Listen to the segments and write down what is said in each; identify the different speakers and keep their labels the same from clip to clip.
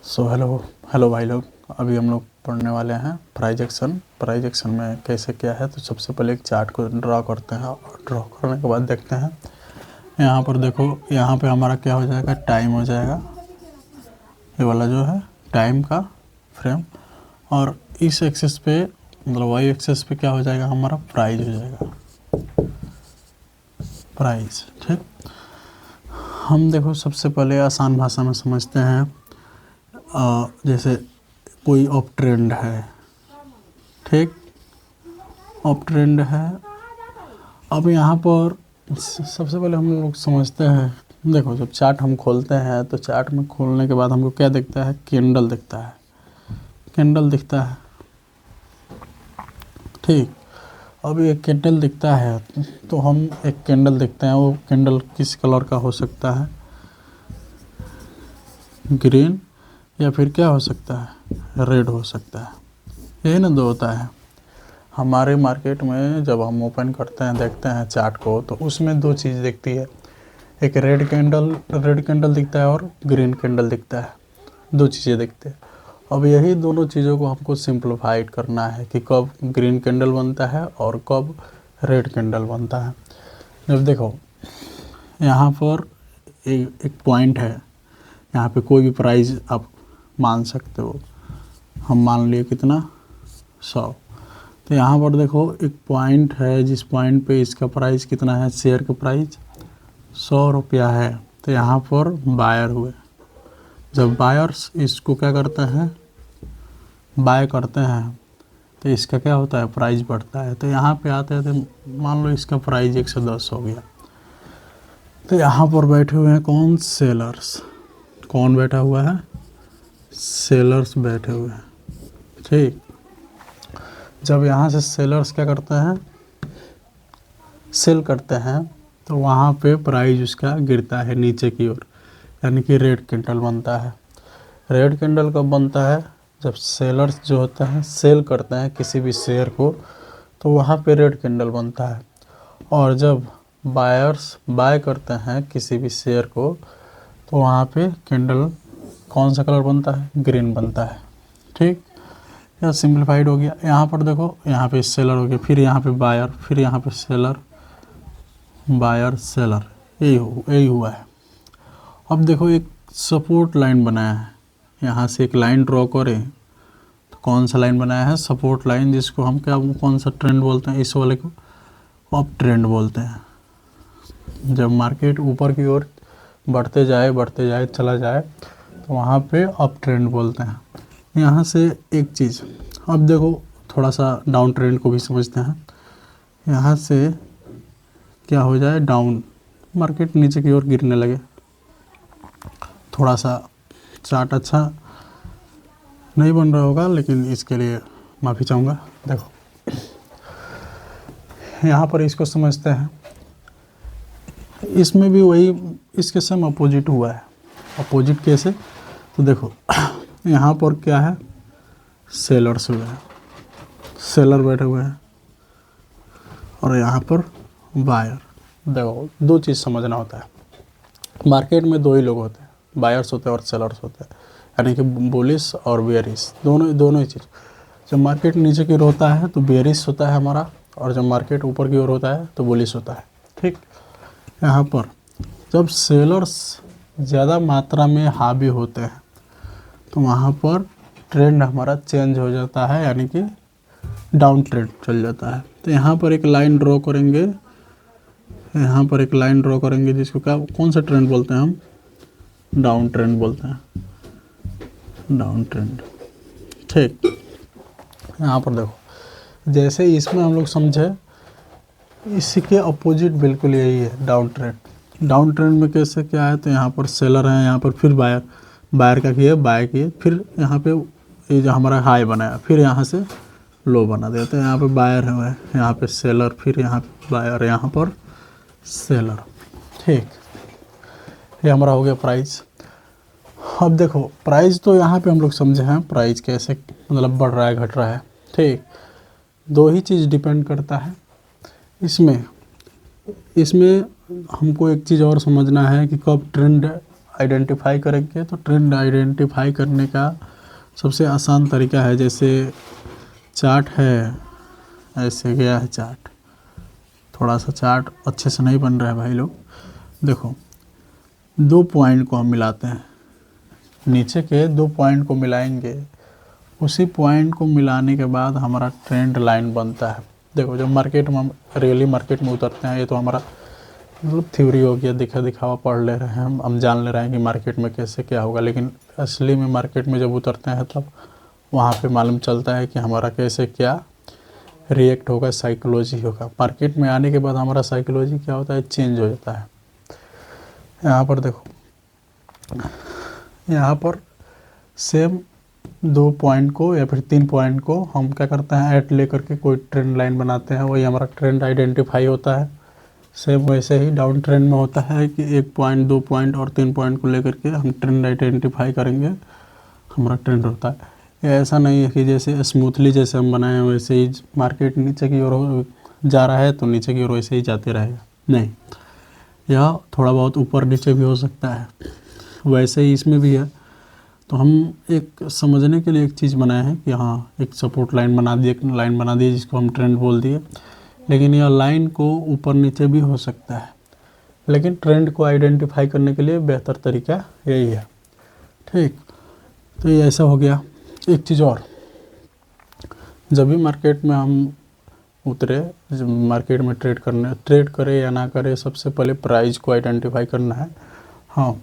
Speaker 1: Hello hello भाई लोग। अभी हम लोग पढ़ने वाले हैं प्राइजेक्शन में कैसे क्या है। तो सबसे पहले एक चार्ट को ड्रा करते हैं और ड्रॉ करने के बाद देखते हैं। यहाँ पर देखो, यहाँ पे हमारा क्या हो जाएगा, टाइम हो जाएगा, ये वाला जो है टाइम का फ्रेम। और इस एक्सेस पे मतलब वाई एक्सेस पे क्या हो जाएगा, हमारा प्राइस हो जाएगा, प्राइस। ठीक, हम देखो सबसे पहले आसान भाषा में समझते हैं। जैसे कोई अप ट्रेंड है, ठीक, अप ट्रेंड है। अब यहाँ पर सबसे पहले हम लोग समझते हैं, देखो जब चार्ट हम खोलते हैं तो चार्ट में खोलने के बाद हमको क्या दिखता है, कैंडल दिखता है, कैंडल दिखता है, ठीक। अब ये कैंडल दिखता है तो हम एक कैंडल देखते हैं, वो कैंडल किस कलर का हो सकता है, ग्रीन, या फिर क्या हो सकता है, रेड हो सकता है। यही ना दो होता है हमारे मार्केट में। जब हम ओपन करते हैं देखते हैं चार्ट को तो उसमें दो चीज़ दिखती है, एक रेड कैंडल दिखता है और ग्रीन कैंडल दिखता है, दो चीज़ें दिखते हैं। अब यही दोनों चीज़ों को हमको सिंप्लीफाइड करना है कि कब ग्रीन कैंडल बनता है और कब रेड कैंडल बनता है। जब देखो यहाँ पर एक पॉइंट है, यहाँ पे कोई भी प्राइस आप मान सकते हो, हम मान लिए कितना, 100। तो यहाँ पर देखो एक पॉइंट है, जिस पॉइंट पे इसका प्राइस कितना है, शेयर का प्राइस 100 रुपया है। तो यहाँ पर बायर हुए, जब बायर्स इसको क्या करते हैं, बाय करते हैं, तो इसका क्या होता है, प्राइस बढ़ता है। तो यहाँ पे आते हैं तो मान लो इसका प्राइस 110 हो गया। तो यहाँ पर बैठे हुए हैं कौन, सेलर्स। कौन बैठा हुआ है, सेलर्स बैठे हुए हैं, ठीक। जब यहाँ से सेलर्स क्या करते हैं, सेल करते हैं, तो वहाँ पे प्राइस उसका गिरता है नीचे की ओर, यानी कि रेड कैंडल बनता है। रेड कैंडल कब बनता है, जब सेलर्स जो होता है सेल करते हैं किसी भी शेयर को, तो वहाँ पे रेड कैंडल बनता है। और जब बायर्स बाय करते हैं किसी भी शेयर को, तो वहाँ पे कैंडल कौन सा कलर बनता है, ग्रीन बनता है, ठीक। यह सिंप्लीफाइड हो गया। यहाँ पर देखो, यहाँ पे सेलर हो गया, फिर यहाँ पे बायर, फिर यहाँ पे सेलर, बायर सेलर, यही हुआ है। अब देखो एक सपोर्ट लाइन बनाया है, यहाँ से एक लाइन ड्रॉ करें तो कौन सा लाइन बनाया है, सपोर्ट लाइन, जिसको हम क्या, कौन सा ट्रेंड बोलते हैं, इस वाले को अप ट्रेंड बोलते हैं। जब मार्केट ऊपर की ओर बढ़ते जाए चला जाए तो वहाँ पे अप ट्रेंड बोलते हैं। यहाँ से एक चीज़, अब देखो थोड़ा सा डाउन ट्रेंड को भी समझते हैं। यहाँ से क्या हो जाए, डाउन, मार्केट नीचे की ओर गिरने लगे, थोड़ा सा चार्ट अच्छा नहीं बन रहा होगा, लेकिन इसके लिए माफ़ी चाहूँगा। देखो यहाँ पर इसको समझते हैं, इसमें भी वही इसके सेम अपोजिट हुआ है। अपोजिट कैसे, तो देखो यहाँ पर क्या है, सेलर्स हुए हैं, सेलर बैठे हुए हैं, और यहाँ पर बायर। देखो दो चीज़ समझना होता है, मार्केट में दो ही लोग होते हैं, बायर्स होते हैं और सेलर्स होते हैं, यानी कि बुलिश और बेयरिश, दोनों ही चीज़। जब मार्केट नीचे की ओर होता है तो बेयरिश होता है हमारा, और जब मार्केट ऊपर की ओर होता है तो बुलिश होता है, ठीक। यहाँ पर जब सेलर्स ज़्यादा मात्रा में हावी होते हैं तो वहाँ पर ट्रेंड हमारा चेंज हो जाता है, यानी कि डाउन ट्रेंड चल जाता है। तो यहाँ पर एक लाइन ड्रॉ करेंगे, यहाँ पर एक लाइन ड्रॉ करेंगे, जिसको क्या, कौन सा ट्रेंड बोलते हैं हम, डाउन ट्रेंड बोलते हैं, डाउन ट्रेंड, ठीक। यहाँ पर देखो, जैसे इसमें हम लोग समझे, इसके अपोजिट बिल्कुल यही है, डाउन ट्रेंड। डाउन ट्रेंड में कैसे क्या है, तो यहाँ पर सेलर है, यहाँ पर फिर बायर का किए, बाय किए, फिर यहाँ पे ये जो हमारा हाई बनाया, फिर यहाँ से लो बना देते हैं। यहाँ पे बायर है, यहाँ पे सेलर, फिर यहाँ पे बायर, यहाँ पर सेलर, ठीक। ये हमारा हो गया प्राइस। अब देखो प्राइस तो यहाँ पे हम लोग समझे हैं, प्राइस कैसे मतलब बढ़ रहा है घट रहा है, ठीक। दो ही चीज़ डिपेंड करता है इसमें हमको एक चीज़ और समझना है कि कब ट्रेंड आइडेंटिफाई करेंगे। तो ट्रेंड आइडेंटिफाई करने का सबसे आसान तरीका है, जैसे चार्ट है, ऐसे गया है चार्ट, थोड़ा सा चार्ट अच्छे से नहीं बन रहा है भाई लोग। देखो 2 पॉइंट को हम मिलाते हैं, नीचे के 2 पॉइंट को मिलाएंगे, उसी पॉइंट को मिलाने के बाद हमारा ट्रेंड लाइन बनता है। देखो जब मार्केट में हम रियली मार्केट में उतरते हैं, ये तो हमारा मतलब थ्योरी हो गया, दिखावा पढ़ ले रहे हैं हम जान ले रहे हैं कि मार्केट में कैसे क्या होगा, लेकिन असली में मार्केट में जब उतरते हैं तब वहाँ पे मालूम चलता है कि हमारा कैसे क्या रिएक्ट होगा, साइकोलॉजी होगा। मार्केट में आने के बाद हमारा साइकोलॉजी क्या होता है, चेंज हो जाता है। यहाँ पर देखो, यहाँ पर सेम 2 पॉइंट को या फिर 3 पॉइंट को हम क्या करते हैं, ऐड लेकर के कोई ट्रेंड लाइन बनाते हैं, वही हमारा ट्रेंड आइडेंटिफाई होता है। सेम वैसे ही डाउन ट्रेंड में होता है कि 1 पॉइंट 2 पॉइंट और 3 पॉइंट को लेकर के हम ट्रेंड आइडेंटिफाई करेंगे, हमारा ट्रेंड होता है। ये ऐसा नहीं है कि जैसे स्मूथली जैसे हम बनाए हैं वैसे ही मार्केट नीचे की ओर जा रहा है तो नीचे की ओर वैसे ही जाते रहेगा, नहीं, यह थोड़ा बहुत ऊपर नीचे भी हो सकता है, वैसे ही इसमें भी है। तो हम एक समझने के लिए एक चीज़ बनाए हैं कि हाँ एक सपोर्ट लाइन बना दिए जिसको हम ट्रेंड बोल दिए, लेकिन यह लाइन को ऊपर नीचे भी हो सकता है, लेकिन ट्रेंड को आइडेंटिफाई करने के लिए बेहतर तरीका यही है। ठीक, तो ये ऐसा हो गया। एक चीज़ और, जब भी मार्केट में हम उतरे, मार्केट में ट्रेड करें या ना करें, सबसे पहले प्राइस को आइडेंटिफाई करना है। हाँ,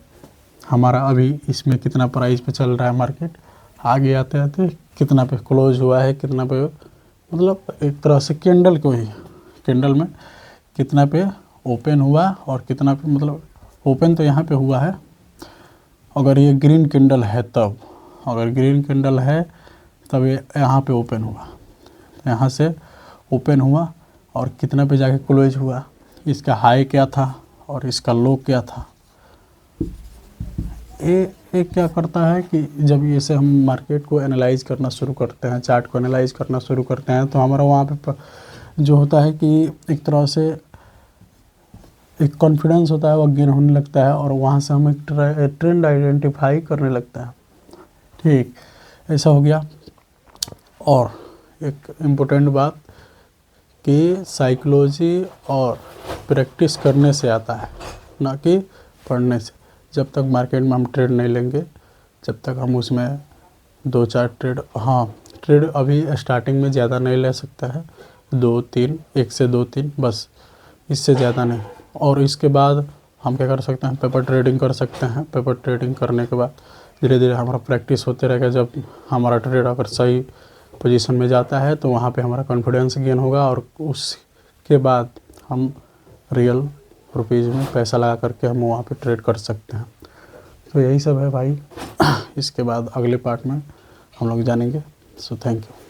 Speaker 1: हमारा अभी इसमें कितना प्राइस पे चल रहा है मार्केट, आगे आते आते कितना पे क्लोज हुआ है, कितना पे, मतलब एक तरह से कैंडल को ही, कैंडल में कितना पे ओपन हुआ और कितना पे, मतलब ओपन तो यहाँ पे हुआ है, अगर ये ग्रीन कैंडल है तब, अगर ग्रीन कैंडल है तब ये यहाँ पे ओपन हुआ, यहाँ से ओपन हुआ और कितना पे जाके क्लोज हुआ, इसका हाई क्या था और इसका लो क्या था। ये क्या करता है कि जब इसे हम मार्केट को एनालाइज करना शुरू करते हैं, चार्ट को एनालाइज करना शुरू करते हैं, तो हमारा वहाँ पे जो होता है कि एक तरह से एक कॉन्फिडेंस होता है, वो गेन होने लगता है और वहाँ से हम एक ट्रेंड आइडेंटिफाई करने लगता है। ठीक, ऐसा हो गया। और एक इम्पोर्टेंट बात कि साइकोलॉजी और प्रैक्टिस करने से आता है, ना कि पढ़ने से। जब तक मार्केट में हम ट्रेड नहीं लेंगे, जब तक हम उसमें 2-4 ट्रेड, हाँ ट्रेड अभी स्टार्टिंग में ज़्यादा नहीं ले सकता है, 2-3, 1 से 2-3 बस, इससे ज़्यादा नहीं। और इसके बाद हम क्या कर सकते हैं, पेपर ट्रेडिंग कर सकते हैं। पेपर ट्रेडिंग करने के बाद धीरे धीरे हमारा प्रैक्टिस होते रहेगा। जब हमारा ट्रेड अगर सही पोजीशन में जाता है तो वहाँ पे हमारा कॉन्फिडेंस गेन होगा और उसके बाद हम रियल रुपीज़ में पैसा लगा करके हम वहाँ पे ट्रेड कर सकते हैं। तो यही सब है भाई। इसके बाद अगले पार्ट में हम लोग जानेंगे। So thank you.